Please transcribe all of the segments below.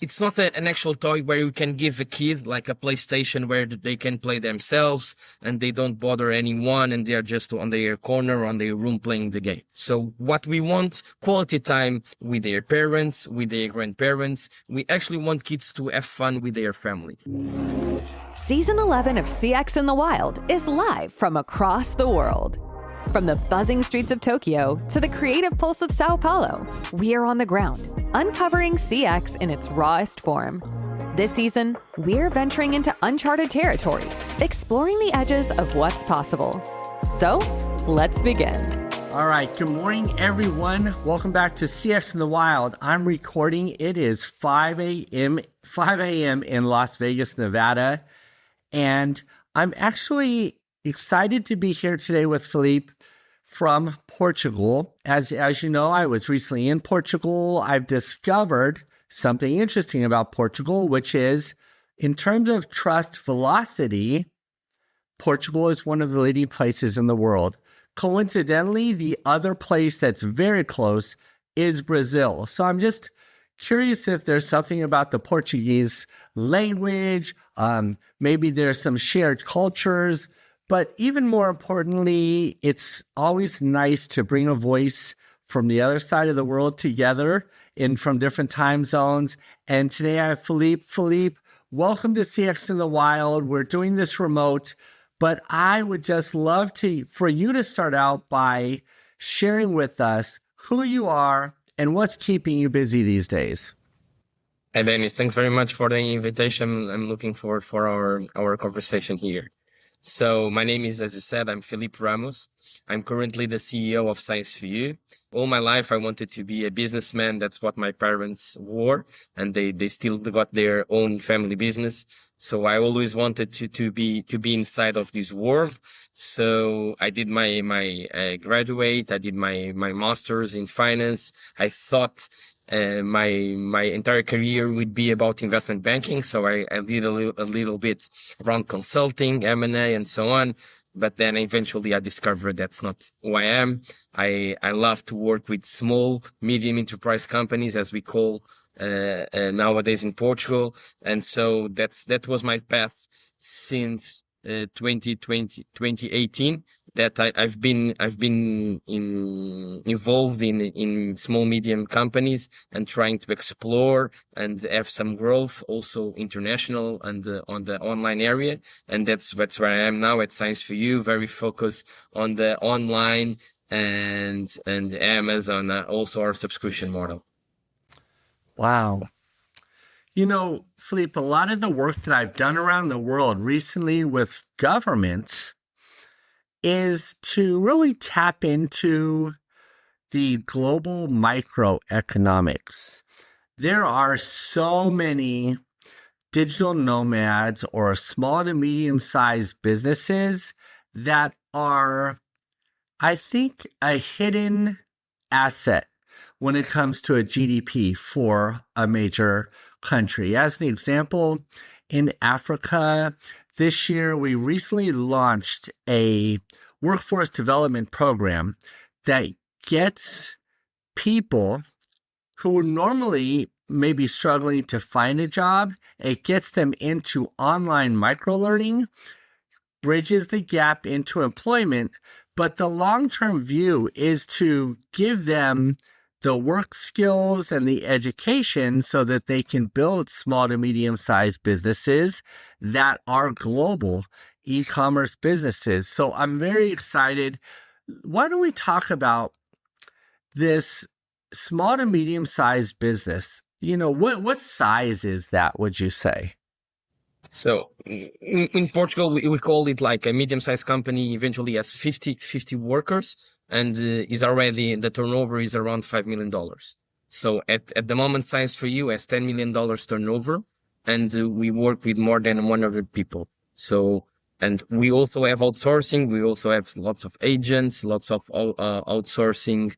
it's not an actual toy where you can give a kid like a PlayStation where they can play themselves and they don't bother anyone and they are just on their corner, on their room playing the game. So what we want, quality time with their parents, with their grandparents. We actually want kids to have fun with their family. Season 11 of CX in the Wild is live from across the world. From the buzzing streets of Tokyo to the creative pulse of Sao Paulo, we are on the ground, uncovering CX in its rawest form. This season, we're venturing into uncharted territory, exploring the edges of what's possible. So, let's begin. All right, good morning, everyone. Welcome back to CX in the Wild. I'm recording. It is 5 a.m. in Las Vegas, Nevada. And I'm actually excited to be here today with Filipe from Portugal. As you know, I was recently in Portugal. I've discovered something interesting about Portugal, which is in terms of trust velocity, Portugal is one of the leading places in the world. Coincidentally, the other place that's very close is Brazil. So I'm just curious if there's something about the Portuguese language, maybe there's some shared cultures, but even more importantly, it's always nice to bring a voice from the other side of the world together and from different time zones. And today I have Filipe. Filipe, welcome to CX in the Wild. We're doing this remote, but I would just love for you to start out by sharing with us who you are and what's keeping you busy these days. Hey, Dennis, thanks very much for the invitation. I'm looking forward for our conversation here. So my name is, as you said, I'm Filipe Ramos. I'm currently the CEO of Science4you. All my life, I wanted to be a businessman. That's what my parents were, and they still got their own family business. So I always wanted to be inside of this world. So I did my graduate. I did my master's in finance. I thought my entire career would be about investment banking. So I did a little bit around consulting, M&A, and so on. But then eventually I discovered that's not who I am. I love to work with small, medium enterprise companies, as we call nowadays in Portugal. And so that was my path since 2018. That I've been involved in small, medium companies and trying to explore and have some growth, also international and on the online area. And that's where I am now at Science4you, very focused on the online and Amazon, also our subscription model. Wow. You know, Filipe, a lot of the work that I've done around the world recently with governments is to really tap into the global microeconomics. There are so many digital nomads or small to medium-sized businesses that are, I think, a hidden asset when it comes to a GDP for a major country. As an example, in Africa, this year, we recently launched a workforce development program that gets people who normally may be struggling to find a job. It gets them into online microlearning, bridges the gap into employment, but the long-term view is to give them the work skills and the education so that they can build small to medium-sized businesses that are global e-commerce businesses. So I'm very excited. Why don't we talk about this small to medium-sized business? You know, what size is that, would you say? So in Portugal, we call it like a medium-sized company eventually has 50 workers. And the turnover is around $5 million. So at the moment, Science4you has $10 million turnover, and we work with more than 100 people. So, and we also have outsourcing. We also have lots of agents, lots of outsourcing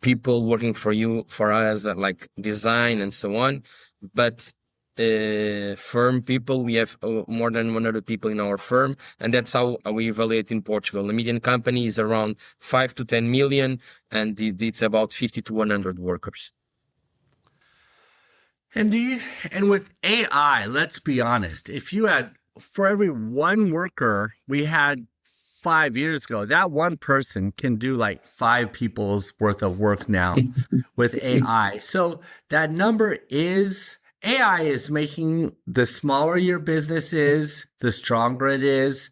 people working for us, like design and so on. But firm people, we have more than 100 people in our firm, and that's how we evaluate in Portugal. The median company is around 5 to 10 million, and it's about 50 to 100 workers. And do you, and with AI, let's be honest, if you had for every one worker we had 5 years ago, that one person can do like five people's worth of work now with AI. So that number is AI is making the smaller your business is, the stronger it is,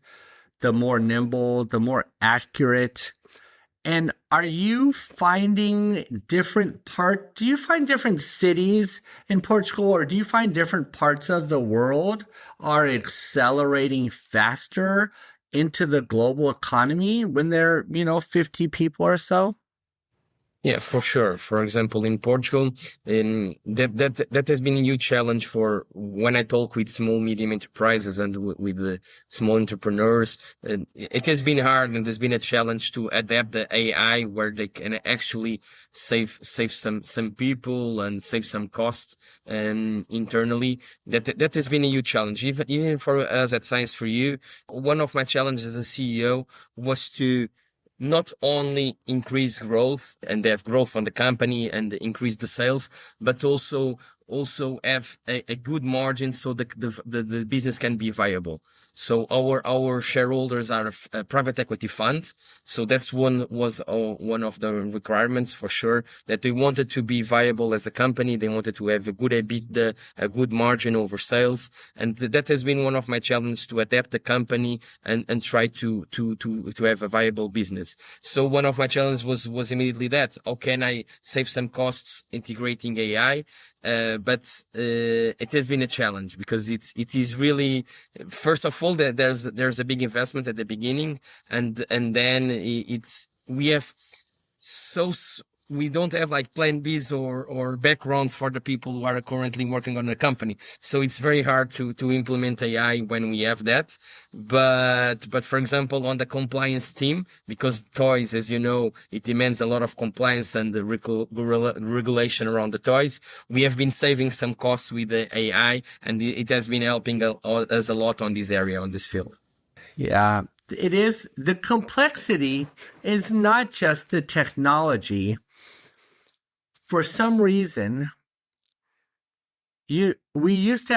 the more nimble, the more accurate. And are you finding do you find different cities in Portugal, or do you find different parts of the world are accelerating faster into the global economy when they're, 50 people or so? Yeah, for sure. For example, in Portugal, that has been a huge challenge for when I talk with small, medium enterprises and with the small entrepreneurs. It has been hard, and there's been a challenge to adapt the AI where they can actually save some people and save some costs internally. That has been a huge challenge. Even for us at Science4you, one of my challenges as a CEO was to not only increase growth and have growth on the company and increase the sales, but also have a good margin so the business can be viable. So our shareholders are a private equity fund. So that's one of the requirements for sure, that they wanted to be viable as a company. They wanted to have a good EBITDA, a good margin over sales. And that has been one of my challenges, to adapt the company and try to have a viable business. So one of my challenges was immediately that, how can I save some costs integrating AI? But it has been a challenge, because it is really, first of all, that there's a big investment at the beginning, and then we have so we don't have like plan Bs or backgrounds for the people who are currently working on the company. So it's very hard to implement AI when we have that. But for example, on the compliance team, because toys, as you know, it demands a lot of compliance and the regulation around the toys. We have been saving some costs with the AI, and it has been helping us a lot on this area, on this field. Yeah, it is. The complexity is not just the technology. For some reason, we used to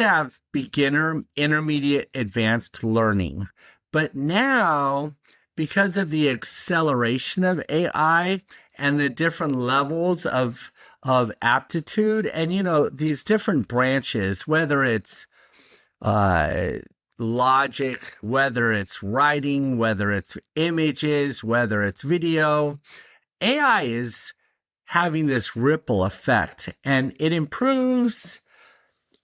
have beginner, intermediate, advanced learning. But now, because of the acceleration of AI and the different levels of aptitude, and these different branches, whether it's logic, whether it's writing, whether it's images, whether it's video, AI is having this ripple effect, and it improves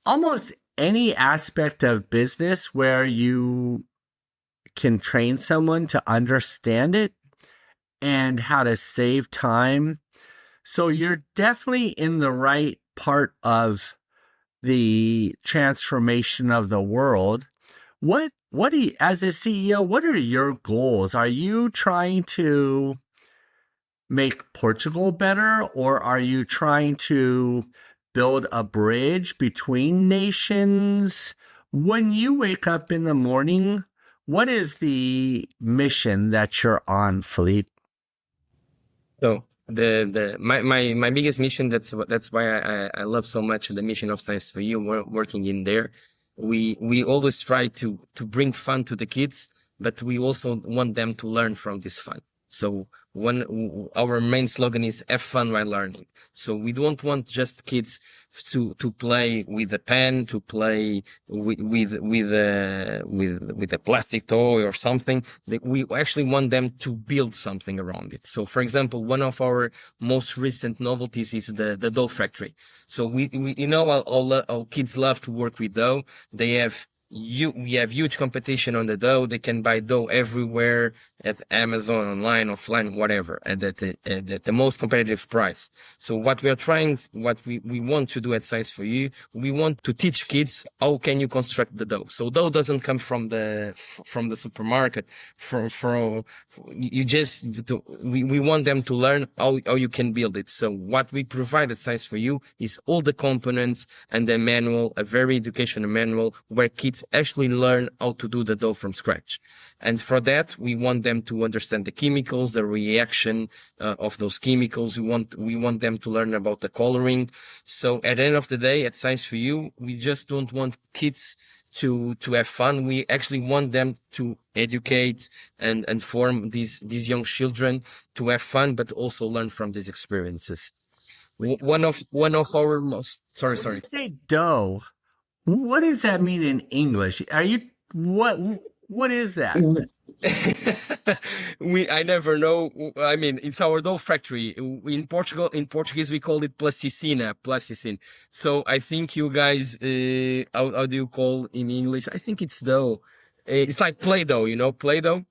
almost any aspect of business where you can train someone to understand it and how to save time. So you're definitely in the right part of the transformation of the world. As a CEO, what are your goals? Are you trying to make Portugal better, or are you trying to build a bridge between nations? When you wake up in the morning, what is the mission that you're on, Filipe? So my biggest mission, that's why I love so much the mission of Science4you, working in there. We always try to bring fun to the kids, but we also want them to learn from this fun. So our main slogan is "Have fun while learning." So we don't want just kids to play with a pen, to play with a plastic toy or something. We actually want them to build something around it. So, for example, one of our most recent novelties is the dough factory. So we all kids love to work with dough. We have huge competition on the dough. They can buy dough everywhere, at Amazon, online, offline, whatever, at the most competitive price. So what we want to do at Science4you, we want to teach kids how can you construct the dough. So dough doesn't come from the supermarket. We want them to learn how you can build it. So what we provide at Science4you is all the components and the manual, a very educational manual where kids kids actually learn how to do the dough from scratch. And for that, we want them to understand the chemicals, the reaction of those chemicals. We want them to learn about the coloring. So at the end of the day, at Science4you, we just don't want kids to have fun. We actually want them to educate and form these young children to have fun, but also learn from these experiences. One of our most sorry. When you say dough, what does that mean in English? What is that? I never know. I mean, it's our dough factory. In Portuguese, we call it plasticina. So I think you guys, how do you call in English? I think it's dough. It's like Play-Doh, Play-Doh.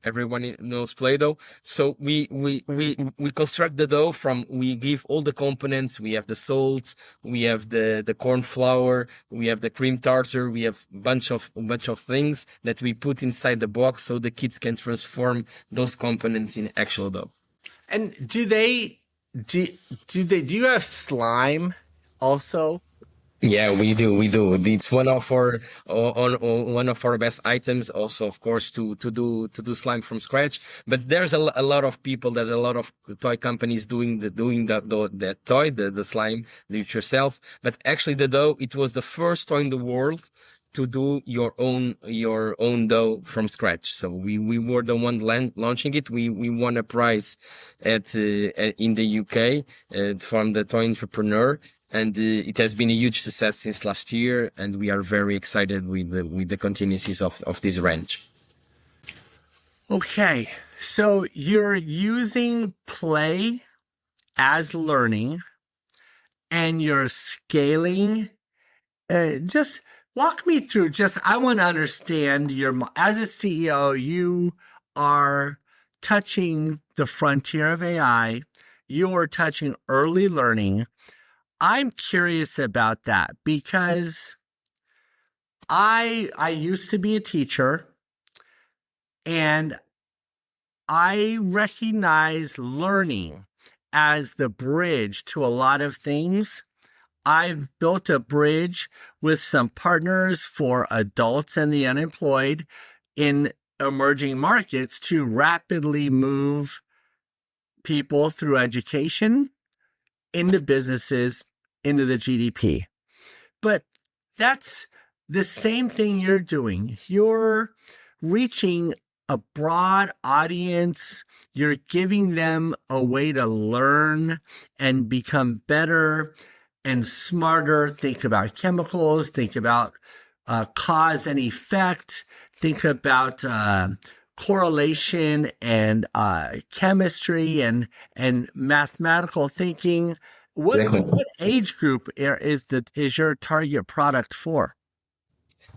Everyone knows Play-Doh. So we construct the dough we give all the components. We have the salt, we have the corn flour, we have the cream tartar, we have a bunch of things that we put inside the box so the kids can transform those components in actual dough. And do you have slime also? Yeah, we do. It's one of our one of our best items. Also, of course, to do slime from scratch. But there's a lot of people, a lot of toy companies doing the toy, the slime, do it yourself. But actually, the dough, it was the first toy in the world to do your own dough from scratch. So we were the one launching it. We won a prize in the UK from the toy entrepreneur. And it has been a huge success since last year, and we are very excited with the continuities of this range. Okay, so you're using play as learning, and you're scaling. Just walk me through. I want to understand as a CEO, you are touching the frontier of AI. You are touching early learning. I'm curious about that because I used to be a teacher, and I recognize learning as the bridge to a lot of things. I've built a bridge with some partners for adults and the unemployed in emerging markets to rapidly move people through education into businesses, into the GDP. But that's the same thing you're doing. You're reaching a broad audience. You're giving them a way to learn and become better and smarter. Think about chemicals, think about cause and effect, think about correlation and chemistry and mathematical thinking. What age group is your target product for?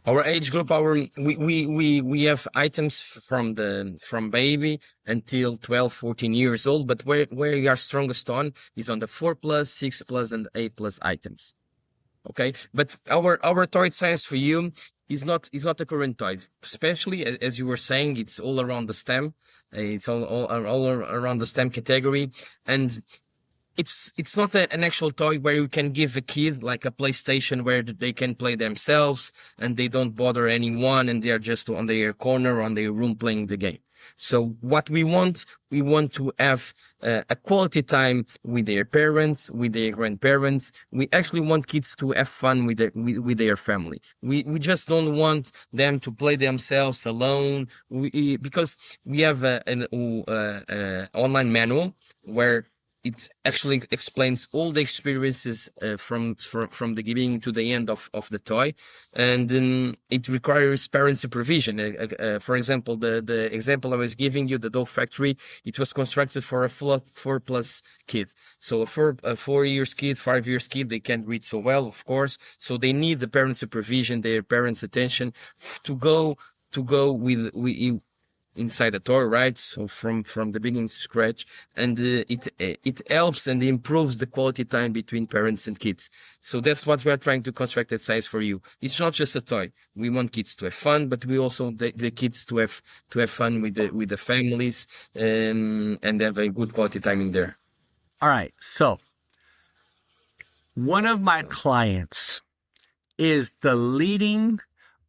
Our age group, we have items from baby until 12, 14 years old, but where we are strongest on is on the 4+, 6+, and 8+ items. Okay, but our toy Science4you is not a current toy, especially as you were saying, it's all around the STEM. It's all around the STEM category, and it's not an actual toy where you can give a kid like a PlayStation where they can play themselves and they don't bother anyone and they are just on their corner on their room playing the game. So what we want to have a quality time with their parents, with their grandparents. We actually want kids to have fun with their family. We just don't want them to play themselves alone. Because we have an online manual where it actually explains all the experiences from the beginning to the end of the toy, and it requires parent supervision. For example, the example I was giving you, the dough factory, it was constructed for a 4+ kid. So a 4 years kid, 5 years kid, they can't read so well, of course. So they need the parent supervision, their parents' attention to go with inside the toy, right? So from the beginning to scratch, and it helps and improves the quality time between parents and kids. So that's what we are trying to construct at Science4you. It's not just a toy. We want kids to have fun, but we also the kids to have fun with the families and have a good quality time in there. All right. So one of my clients is the leading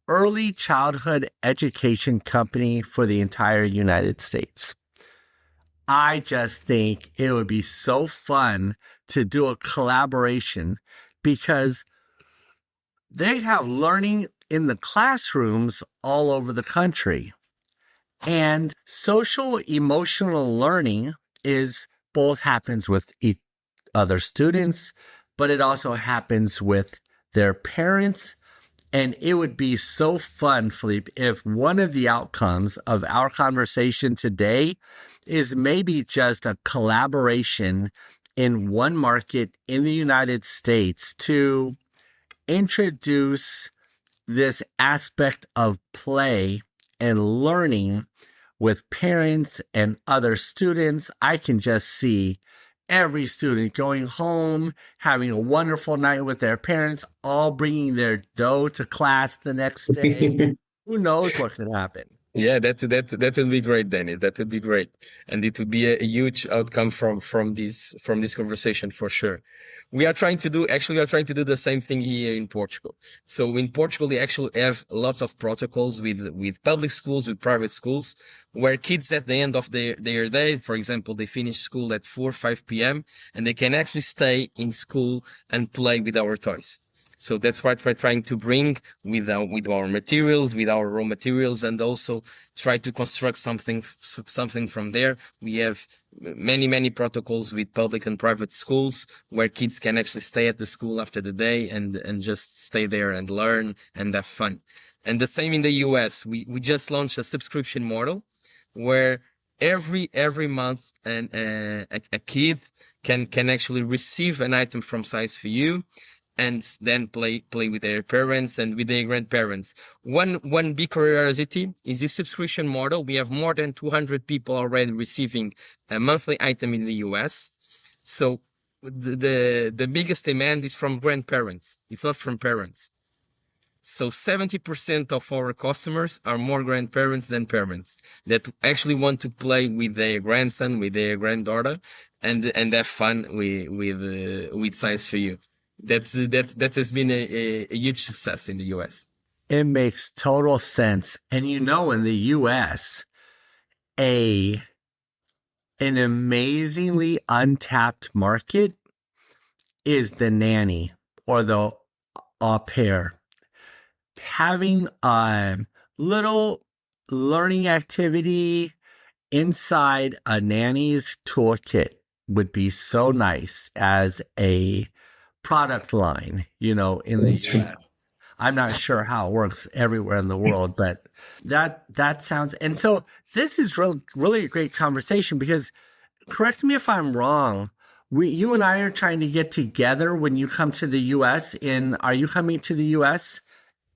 early childhood education company for the entire United States. I just think it would be so fun to do a collaboration because they have learning in the classrooms all over the country. And social emotional learning is both happens with other students, but it also happens with their parents. And it would be so fun, Filipe, if one of the outcomes of our conversation today is maybe just a collaboration in one market in the United States to introduce this aspect of play and learning with parents and other students. I can just see every student going home, having a wonderful night with their parents, all bringing their dough to class the next day. Who knows what could happen? Yeah, that would be great, Dennis. That would be great, and it would be a huge outcome from this conversation for sure. We are trying to do the same thing here in Portugal. So in Portugal, we actually have lots of protocols with public schools, with private schools, where kids at the end of their day, for example, they finish school at 4, 5 p.m. and they can actually stay in school and play with our toys. So that's what we're trying to bring with our materials, with our raw materials, and also try to construct something from there. We have many protocols with public and private schools where kids can actually stay at the school after the day and just stay there and learn and have fun. And the same in the US. We just launched a subscription model where every month a kid can actually receive an item from Science4you and then play with their parents and with their grandparents. One big curiosity is this subscription model. We have more than 200 people already receiving a monthly item in the US. So the biggest demand is from grandparents. It's not from parents. So 70% of our customers are more grandparents than parents that actually want to play with their grandson, with their granddaughter, and have fun with Science4you. That has been a huge success in the US. It makes total sense. And in the US, an amazingly untapped market is the nanny or the au pair. Having a little learning activity inside a nanny's toolkit would be so nice as a product line, in the US. I'm not sure how it works everywhere in the world, but that sounds, and so this is really a great conversation because, correct me if I'm wrong, you and I are trying to get together when you come to the US. Are you coming to the US?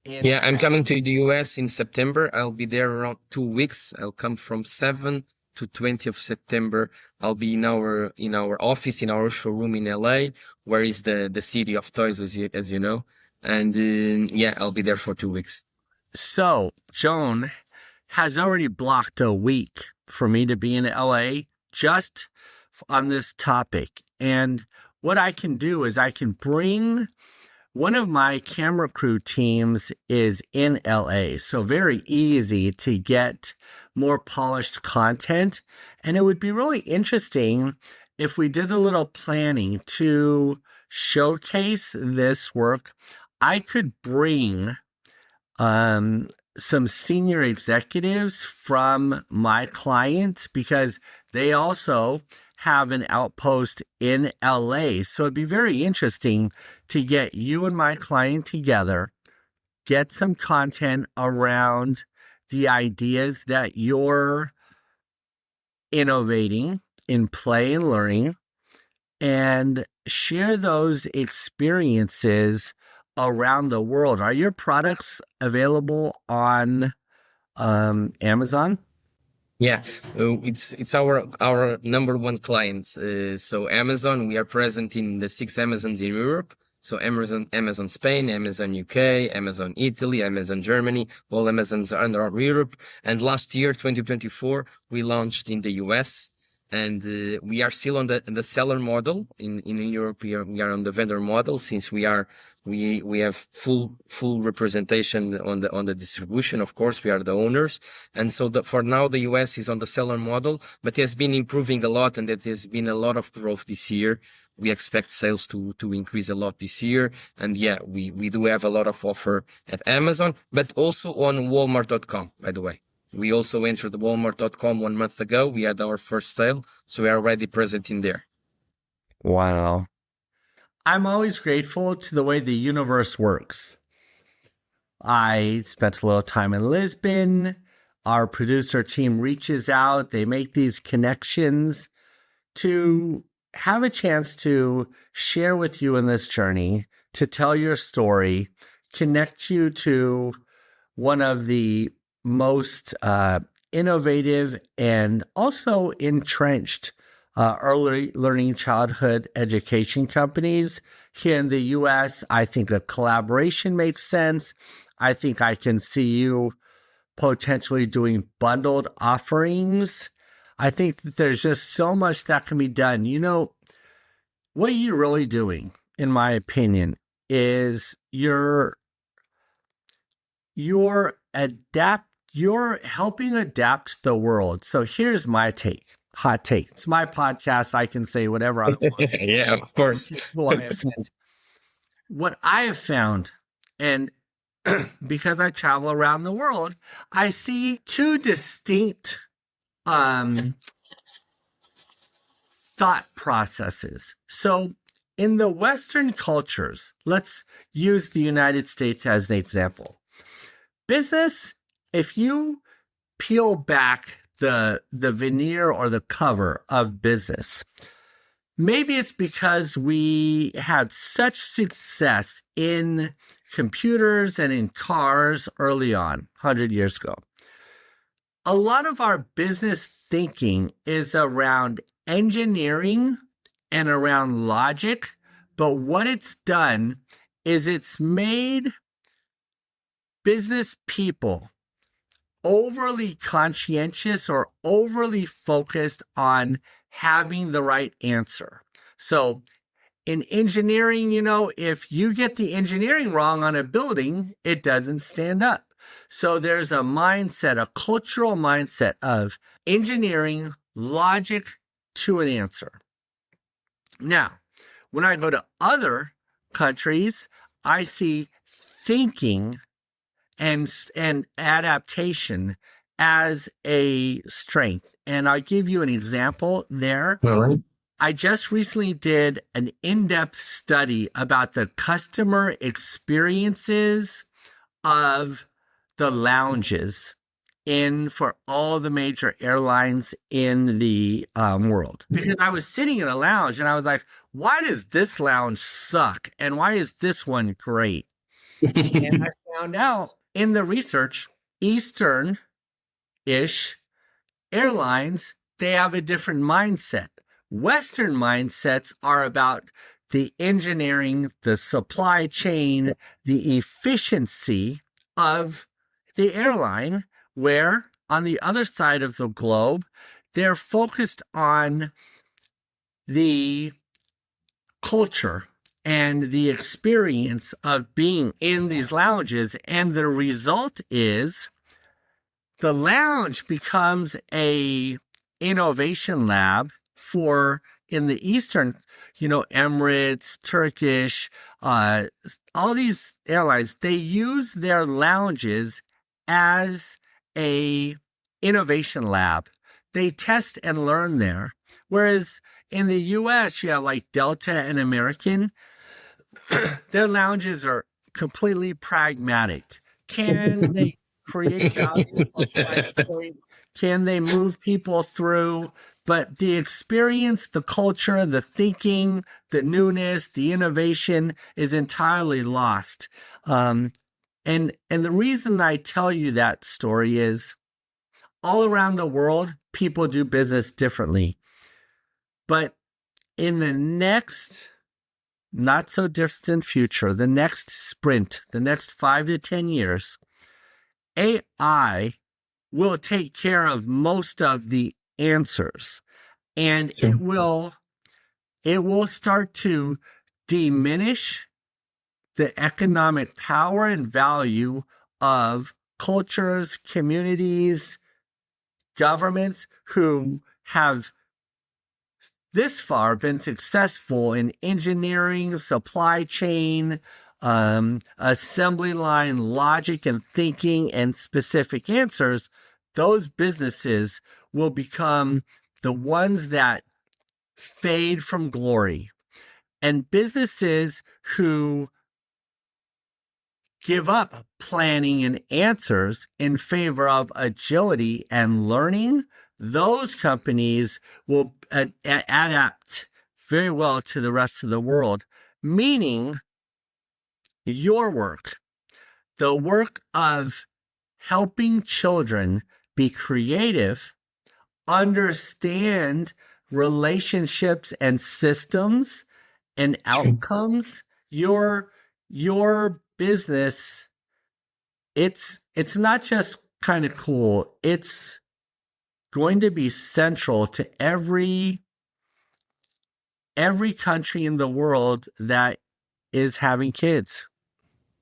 Yeah, I'm coming to the US in September. I'll be there around 2 weeks. I'll come from 7 to 20 of September. I'll be in our office, in our showroom in LA, where is the city of toys, as you know. And yeah, I'll be there for 2 weeks. So Joan has already blocked a week for me to be in LA just on this topic. And what I can do is I can bring one of my camera crew teams is in LA, so very easy to get more polished content. And it would be really interesting if we did a little planning to showcase this work. I could bring some senior executives from my client because they also have an outpost in LA. So it'd be very interesting to get you and my client together, get some content around the ideas that you're innovating in play and learning, and share those experiences around the world. Are your products available on Amazon? Yeah, it's our number one client. So Amazon, we are present in the 6 Amazons in Europe. So Amazon Spain, Amazon UK, Amazon Italy, Amazon Germany, all Amazons are under Europe. And last year, 2024, we launched in the US. and we are still on the seller model. In Europe, we are on the vendor model, since we have full representation on the distribution. Of course, we are the owners, and so for now the US is on the seller model, but it has been improving a lot, and there has been a lot of growth this year. We expect sales to increase a lot this year, and yeah, we do have a lot of offer at Amazon, but also on Walmart.com, by the way. We also entered Walmart.com 1 month ago. We had our first sale, so we are already present in there. Wow. I'm always grateful to the way the universe works. I spent a little time in Lisbon. Our producer team reaches out. They make these connections to have a chance to share with you in this journey, to tell your story, connect you to one of the most innovative and also entrenched early learning childhood education companies here in the US. I think a collaboration makes sense. I think I can see you potentially doing bundled offerings. I think that there's just so much that can be done. You know, what you're really doing, in my opinion, is you're helping adapt the world. So here's my take, hot take. It's my podcast. I can say whatever I want. Yeah, of course. What I have found, and because I travel around the world, I see two distinct thought processes. So in the Western cultures, let's use the United States as an example. Business, if you peel back the veneer or the cover of business, maybe it's because we had such success in computers and in cars early on, 100 years ago. A lot of our business thinking is around engineering and around logic, but what it's done is it's made business people overly conscientious or overly focused on having the right answer. So in engineering, you know, if you get the engineering wrong on a building, it doesn't stand up. So there's a mindset, a cultural mindset of engineering, logic to an answer. Now, when I go to other countries, I see thinking and adaptation as a strength. And I'll give you an example there. All right. I just recently did an in-depth study about the customer experiences of the lounges for all the major airlines in the world. Because I was sitting in a lounge and I was like, why does this lounge suck? And why is this one great? And I found out in the research, Eastern-ish airlines, they have a different mindset. Western mindsets are about the engineering, the supply chain, the efficiency of the airline, where on the other side of the globe, they're focused on the culture and the experience of being in these lounges. And the result is the lounge becomes a innovation lab for in the Eastern, Emirates, Turkish, all these airlines, they use their lounges as a innovation lab. They test and learn there. Whereas in the US, you have like Delta and American, their lounges are completely pragmatic. Can they create value? Can they move people through? But the experience, the culture, the thinking, the newness, the innovation is entirely lost. And the reason I tell you that story is all around the world, people do business differently. But in the next not so distant future, the next sprint, the next 5 to 10 years, AI will take care of most of the answers. and Sure. it will start to diminish the economic power and value of cultures, communities, governments who have this far been successful in engineering, supply chain, assembly line logic and thinking and specific answers. Those businesses will become the ones that fade from glory. And businesses who give up planning and answers in favor of agility and learning, those companies will adapt very well to the rest of the world, meaning your work, the work of helping children be creative, understand relationships and systems and outcomes, your business, it's not just kind of cool. It's going to be central to every country in the world that is having kids.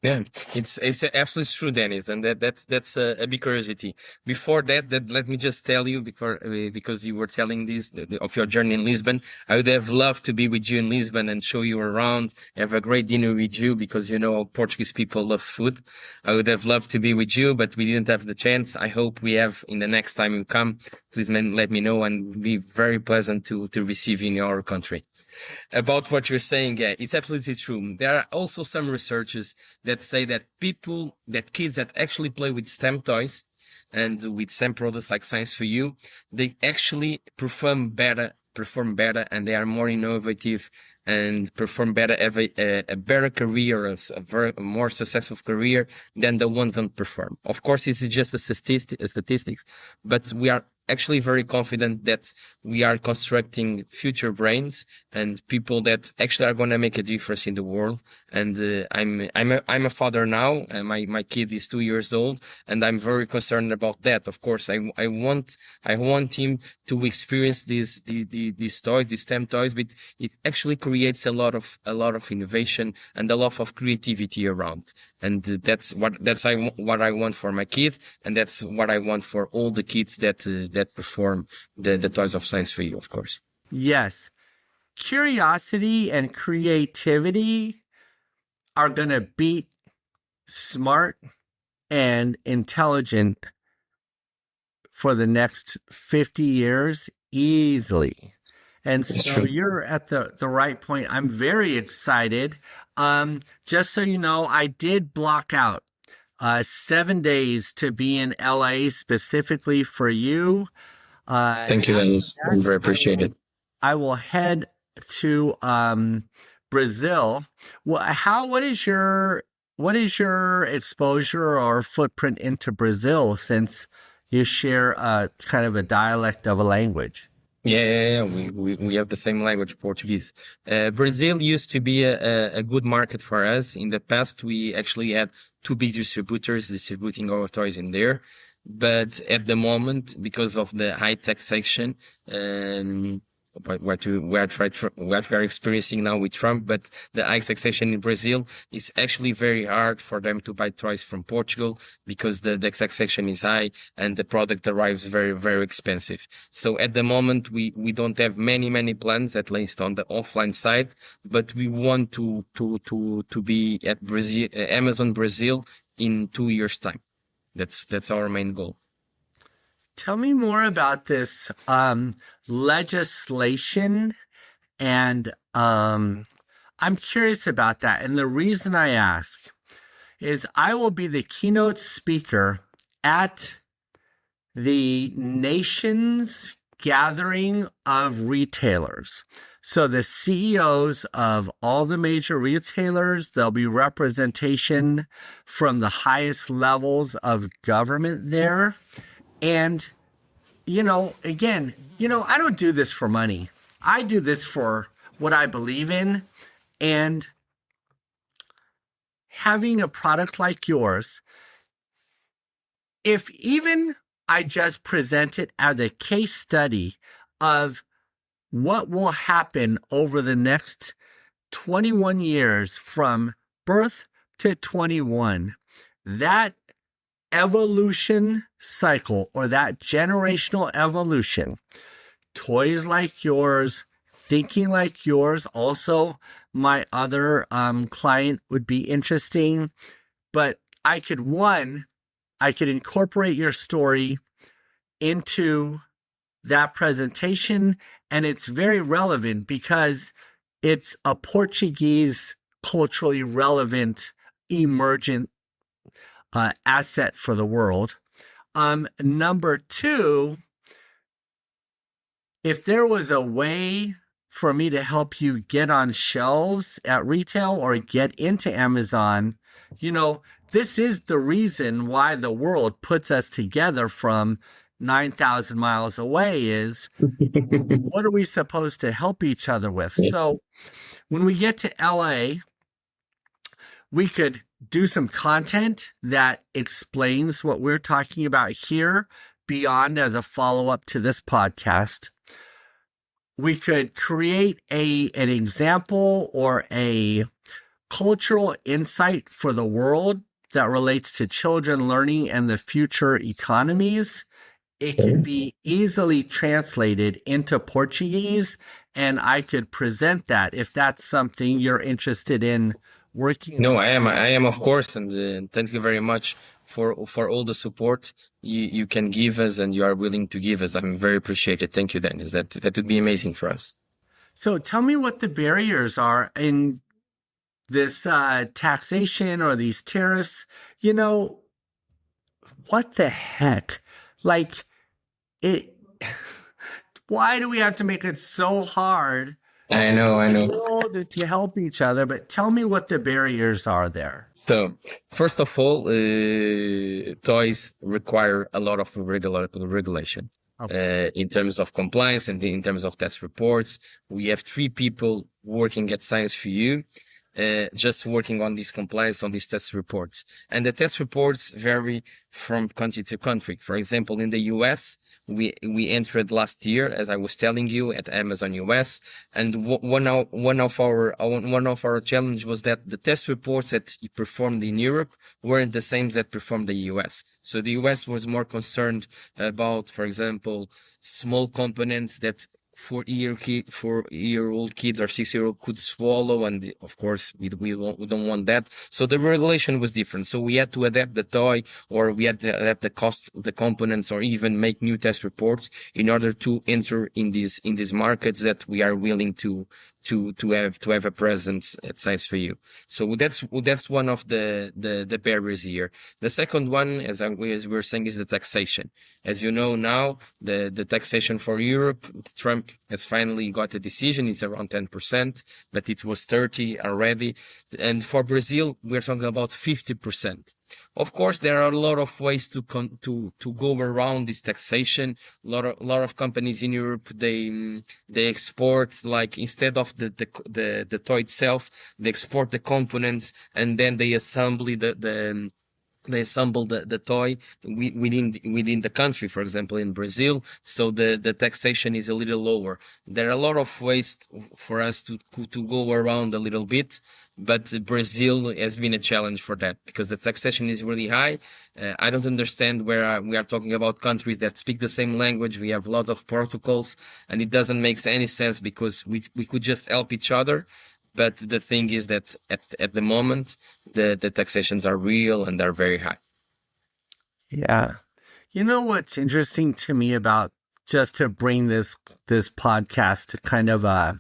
Yeah, it's absolutely true, Dennis, and that's a big curiosity. Before that let me just tell you, because you were telling this of your journey in Lisbon, I would have loved to be with you in Lisbon and show you around, have a great dinner with you, because Portuguese people love food. I would have loved to be with you, but we didn't have the chance. I hope we have in the next time you come. Please let me know, and it'll be very pleasant to receive you in your country. About what you're saying, yeah, it's absolutely true. There are also some researchers that say that kids that actually play with STEM toys and with STEM products like Science4you, they actually perform better, and they are more innovative and perform better, have a better career, a more successful career than the ones that perform. Of course, this is just a statistics, but we are actually very confident that we are constructing future brains and people that actually are going to make a difference in the world. And I'm a father now, and my kid is 2 years old, and I'm very concerned about that. Of course, I want him to experience these toys, these STEM toys, but it actually creates a lot of innovation and a lot of creativity around. And that's what I want for my kid, and that's what I want for all the kids that perform the toys of Science4you, of course. Yes. Curiosity and creativity are going to beat smart and intelligent for the next 50 years easily. And so you're at the right point. I'm very excited. Just so you know, I did block out 7 days to be in LA specifically for you. Thank you, Dennis. I'm very appreciated. I will head to Brazil. Well, what is your exposure or footprint into Brazil, since you share kind of a dialect of a language? Yeah. We have the same language, Portuguese. Brazil used to be a good market for us. In the past, we actually had 2 big distributors distributing our toys in there. But at the moment, because of the high taxation, what we are experiencing now with Trump, but the high taxation in Brazil is actually very hard for them to buy toys from Portugal, because the taxation is high and the product arrives very, very expensive. So at the moment, we don't have many plans, at least on the offline side, but we want to be at Brazil, Amazon Brazil, in 2 years' time. That's our main goal. Tell me more about this legislation, and I'm curious about that. And the reason I ask is I will be the keynote speaker at the nation's gathering of retailers. So the CEOs of all the major retailers, there'll be representation from the highest levels of government there. And, again, I don't do this for money. I do this for what I believe in. And having a product like yours, if even I just present it as a case study of what will happen over the next 21 years from birth to 21. That evolution cycle, or that generational evolution, toys like yours, thinking like yours. Also, my other client would be interesting, but I could incorporate your story into that presentation, and it's very relevant because it's a Portuguese culturally relevant emergent asset for the world. Number two, if there was a way for me to help you get on shelves at retail or get into Amazon, this is the reason why the world puts us together from 9,000 miles away is what are we supposed to help each other with? So when we get to LA, we could do some content that explains what we're talking about here beyond as a follow-up to this podcast. We could create an example or a cultural insight for the world that relates to children learning and the future economies. It could be easily translated into Portuguese, and I could present that if that's something you're interested in working No, on. I am, of course, and thank you very much for all the support you can give us and you are willing to give us. I'm very appreciated. Thank you, Dennis. That would be amazing for us. So tell me what the barriers are in this taxation or these tariffs. What the heck? Like, why do we have to make it so hard I know. to help each other? But tell me what the barriers are there. So, first of all, toys require a lot of regulation. In terms of compliance and in terms of test reports. We have 3 people working at Science4you, just working on this compliance, on these test reports. And the test reports vary from country to country. For example, in the US, we entered last year, as I was telling you, at Amazon US, and one of our challenge was that the test reports that you performed in Europe weren't the same that performed the US. So the US was more concerned about, for example, small components that 4-year-old kids or 6-year-old could swallow, and of course we don't want that. So the regulation was different. So we had to adapt the toy, or we had to adapt the components, or even make new test reports in order to enter in these markets that we are willing to have a presence at Science4you. So that's one of the barriers here. The second one, as we were saying, is the taxation. As you know now, the taxation for Europe, Trump has finally got a decision. It's around 10%, but it was 30 already. And for Brazil, we're talking about 50%. Of course, there are a lot of ways to go around this taxation. A lot of companies in Europe, they export, like, instead of the toy itself, they export the components, and then they assemble the toy within the country, for example, in Brazil. So the taxation is a little lower. There are a lot of ways for us to go around a little bit, but Brazil has been a challenge for that because the taxation is really high. I don't understand where we are talking about countries that speak the same language. We have lots of protocols, and it doesn't make any sense because we could just help each other. But the thing is that at the moment, the taxations are real and they're very high. Yeah. You know what's interesting to me about, just to bring this podcast to kind of a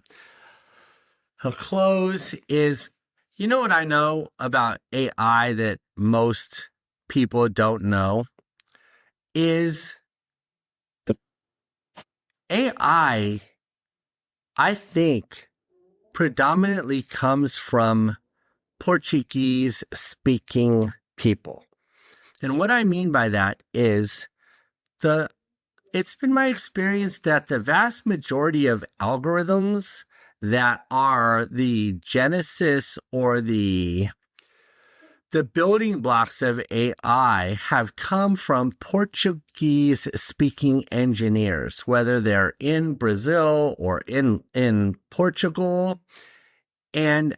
close, is, what I know about AI that most people don't know is AI, I think, predominantly comes from Portuguese speaking people. And what I mean by that is it's been my experience that the vast majority of algorithms that are the genesis or the the building blocks of AI have come from Portuguese-speaking engineers, whether they're in Brazil or in Portugal. And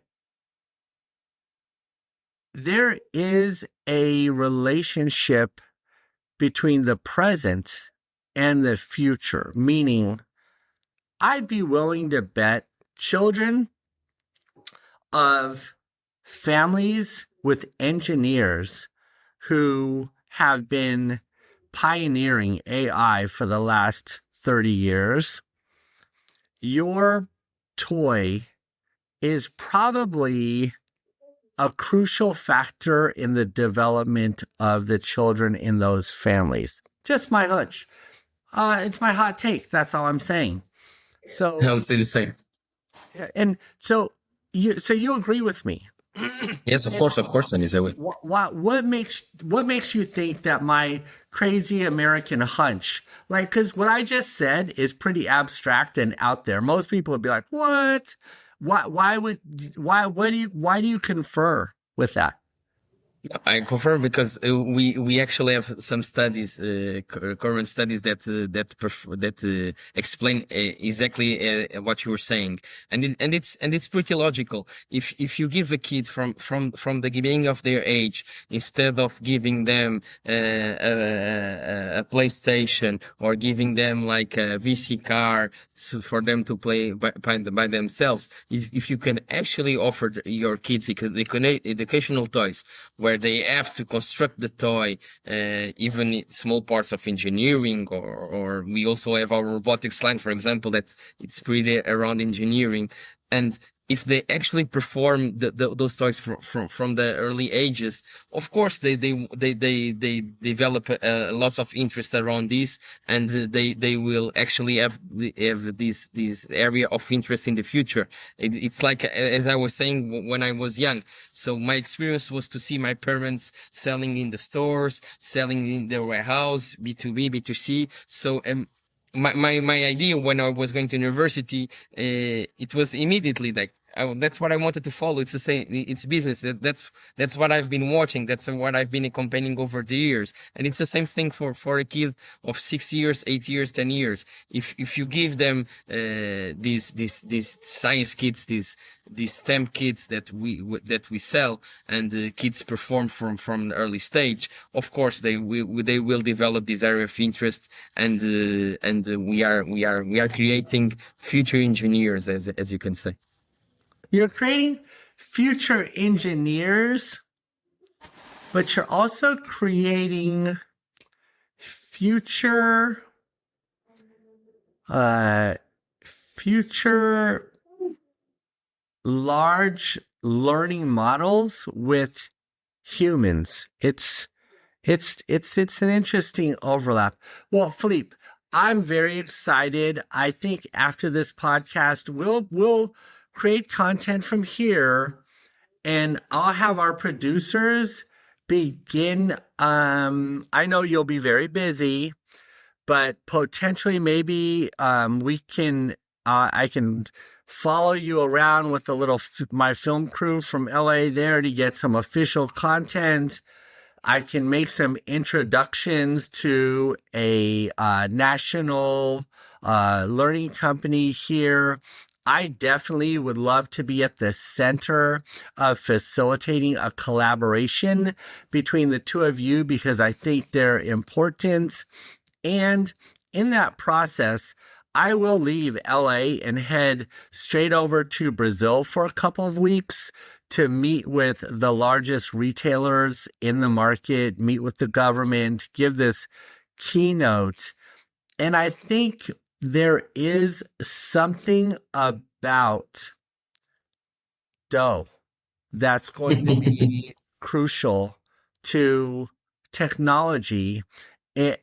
there is a relationship between the present and the future, meaning I'd be willing to bet children of families with engineers who have been pioneering AI for the last 30 years, your toy is probably a crucial factor in the development of the children in those families. Just my hunch. It's my hot take. That's all I'm saying. So I would say the same. and so you agree with me? Yes, of course, and is that way. What makes you think that my crazy American hunch, like, because what I just said is pretty abstract and out there. Most people would be like, "What? Why do you confer with that?" I confirm because we actually have some studies, current studies that explain exactly what you were saying, and it's pretty logical. If you give a kid from the beginning of their age, instead of giving them a PlayStation or giving them like a VC car for them to play by themselves, if you can actually offer your kids educational toys where they have to construct the toy, even small parts of engineering, or we also have our robotics line, for example, that it's pretty around engineering. And if they actually perform those toys from the early ages, of course they develop lots of interest around this, and they will actually have this area of interest in the future. It's like, as I was saying, when I was young. So my experience was to see my parents selling in the stores, selling in their warehouse, B2B, B2C. So my idea when I was going to university, it was immediately like, that's what I wanted to follow. It's the same. It's business. That's what I've been watching. That's what I've been accompanying over the years. And it's the same thing for a kid of 6 years, 8 years, 10 years. If you give them these science kits, these STEM kits that we sell, and the kids perform from an early stage, of course they will develop this area of interest, and we are creating future engineers, as you can say. You're creating future engineers, but you're also creating future large learning models with humans. It's an interesting overlap. Well, Filipe, I'm very excited. I think after this podcast, we'll create content from here, and I'll have our producers begin. I know you'll be very busy, but potentially maybe we can. I can follow you around with my film crew from LA there to get some official content. I can make some introductions to a national learning company here. I definitely would love to be at the center of facilitating a collaboration between the two of you, because I think they're important. And in that process, I will leave LA and head straight over to Brazil for a couple of weeks to meet with the largest retailers in the market, meet with the government, give this keynote. And I think there is something about dough that's going to be crucial to technology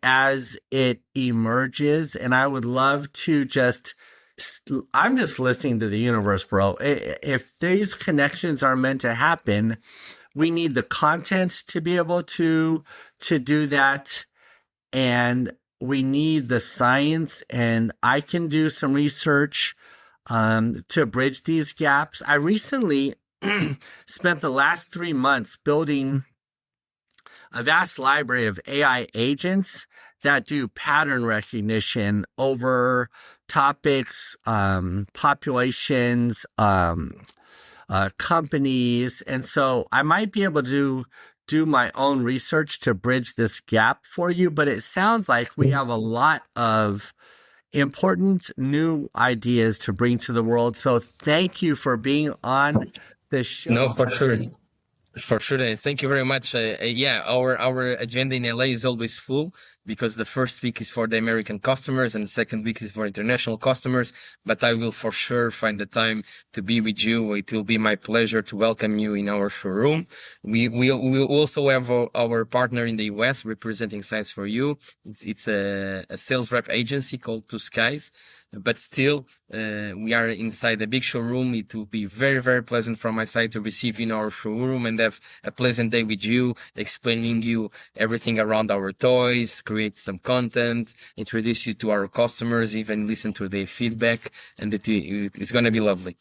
as it emerges. And I would love to I'm just listening to the universe, bro. If these connections are meant to happen, we need the content to be able to do that. And we need the science, and I can do some research to bridge these gaps. I recently spent the last 3 months building a vast library of AI agents that do pattern recognition over topics, populations, companies. And so I might be able to do my own research to bridge this gap for you, but it sounds like we have a lot of important new ideas to bring to the world. So thank you for being on the show. No, for sure. For sure, and thank you very much. Yeah, our agenda in LA is always full because the first week is for the American customers and the second week is for international customers. But I will for sure find the time to be with you. It will be my pleasure to welcome you in our showroom. We also have our partner in the US representing Science4you. It's a sales rep agency called Two Skies. But still, we are inside a big showroom. It will be very, very pleasant from my side to receive you in our showroom and have a pleasant day with you, explaining you everything around our toys, create some content, introduce you to our customers, even listen to their feedback, and it's going to be lovely.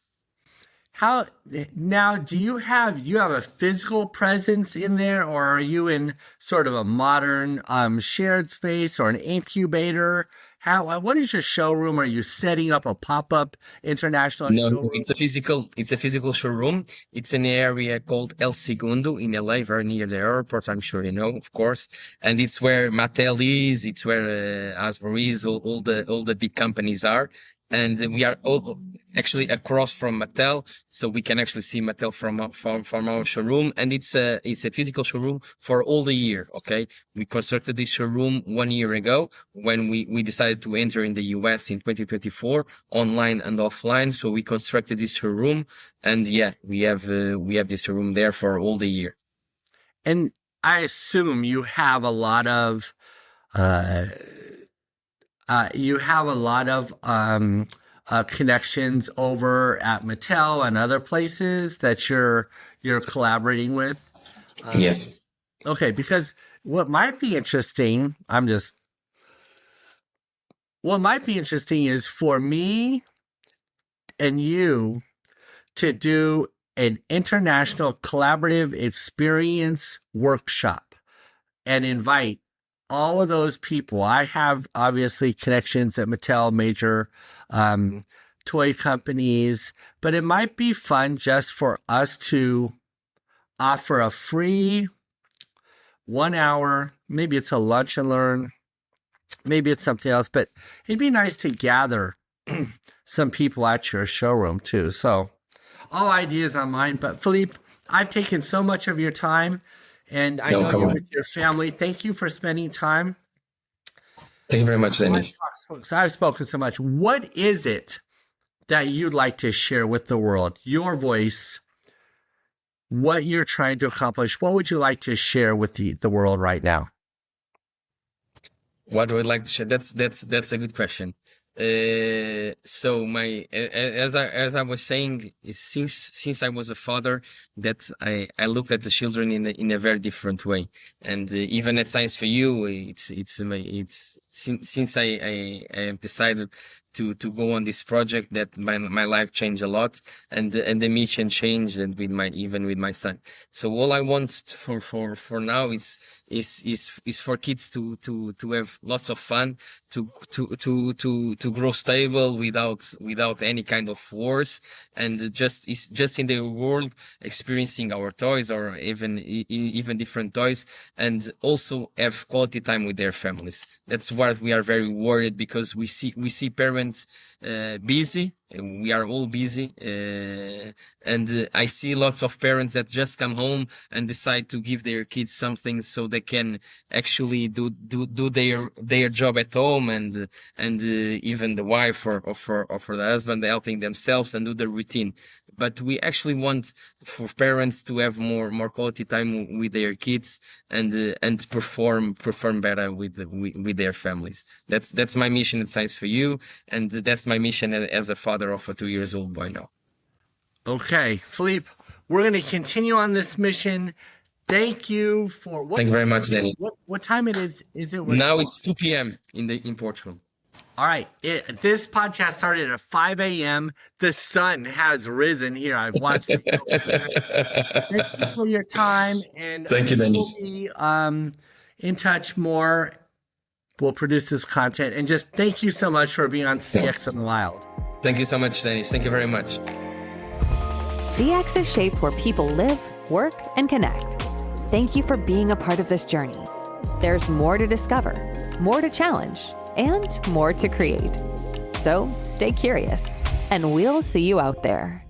How now do you have a physical presence in there, or are you in sort of a modern shared space or an incubator? What is your showroom? Are you setting up a pop-up international showroom? No, it's a physical showroom. It's in an area called El Segundo in LA, very near the airport. I'm sure you know, of course. And it's where Mattel is. It's where Asbury is. All the big companies are. And we are all actually across from Mattel, so we can actually see Mattel from our showroom. And it's a physical showroom for all the year. Okay, we constructed this showroom 1 year ago when we decided to enter in the US in 2024, online and offline. So we constructed this showroom, and yeah, we have this showroom there for all the year. And I assume you have a lot of connections over at Mattel and other places that you're collaborating with. Yes. Okay, because what might be interesting is for me and you to do an international collaborative experience workshop and invite all of those people. I have obviously connections at Mattel, major toy companies, but it might be fun just for us to offer a free 1 hour, maybe it's a lunch and learn, maybe it's something else, but it'd be nice to gather some people at your showroom too. So all ideas on mine, but Filipe, I've taken so much of your time. And I know you're with your family. Thank you for spending time. Thank you very much, Dennis. I've spoken so much. What is it that you'd like to share with the world? Your voice, what you're trying to accomplish. What would you like to share with the world right now? What would I like to share? That's a good question. So as I was saying, since I was a father, that I looked at the children in a very different way, and even at Science4you, it's since I have decided to go on this project that my life changed a lot, and the mission changed, and with my son. So all I want for now is for kids to have lots of fun, to grow stable without any kind of wars, and just in the world experiencing our toys or even different toys, and also have quality time with their families. That's what we are very worried, because we see parents busy. We are all busy, and I see lots of parents that just come home and decide to give their kids something so they can actually do their job at home, and even the wife or for the husband helping themselves and do the routine. But we actually want for parents to have more quality time with their kids and perform better with their families. That's my mission at Science4you, and that's my mission as a father of a 2-year-old boy now. Okay, Filipe, we're going to continue on this mission. Thank you for Thank you very much, Danny. What time it is? Is it now? It's 2 p.m. in Portugal. All right. This podcast started at 5 a.m. The sun has risen here. I've watched it. Thank you for your time. And Thank you, Dennis. we'll be in touch more. We'll produce this content. And just thank you so much for being on CX in the Wild. Thank you so much, Dennis. Thank you very much. CX is shaped where people live, work, and connect. Thank you for being a part of this journey. There's more to discover, more to challenge, and more to create. So stay curious, and we'll see you out there.